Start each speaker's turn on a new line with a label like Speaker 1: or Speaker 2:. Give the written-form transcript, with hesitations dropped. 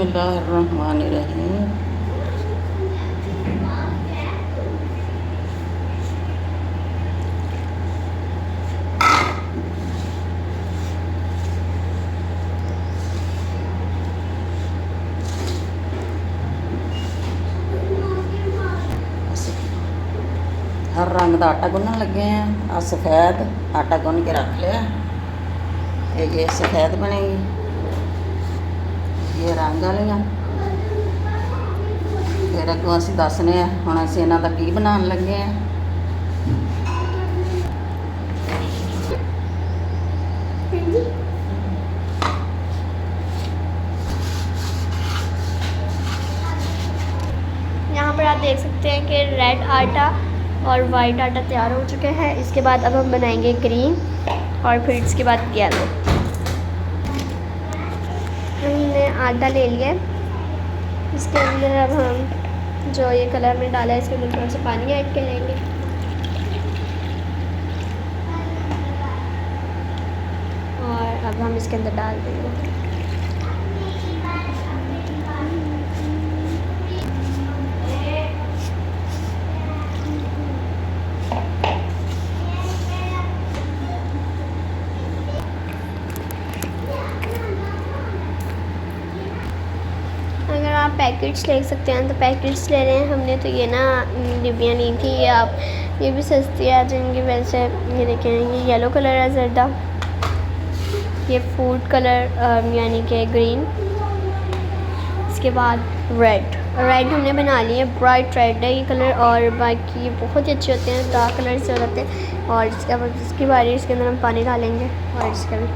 Speaker 1: बिस्मिल्लाहिर्रहमानिर्रहीम। हर रंग का आटा गुनन लगे हैं। आ सफ़ेद आटा गुन के रख लिया, ये सफ़ेद बनेगी। ये रंग वालियाँ फिर अगों असीं दसने हुण असीं इन्हां दा की बनाउण लगे हैं।
Speaker 2: यहाँ पर आप देख सकते हैं कि रेड आटा और वाइट आटा तैयार हो चुके हैं। इसके बाद अब हम बनाएंगे क्रीम और फिर इसके बाद येलो। हमने आटा ले लिया, इसके अंदर अब हम जो ये कलर में डाला है इसके अंदर थोड़ा सा पानी ऐड करेंगे। और अब हम इसके अंदर डाल देंगे आप पैकेट्स ले सकते हैं तो पैकेट्स ले रहे हैं हमने, तो ये ना डिब्बियाँ ली थी। ये आप ये भी सस्ती आ जाएंगी वैसे। ये देखें, ये येलो कलर है ज़रदा, ये फूड कलर यानी कि ग्रीन। इसके बाद रेड हमने बना लिए, ब्राइट रेड है ये कलर। और बाकी ये बहुत ही अच्छे होते हैं, डार्क कलर से हो जाते हैं। और इसके बाद इसकी बारी इसके अंदर हम पानी डालेंगे और इसका भी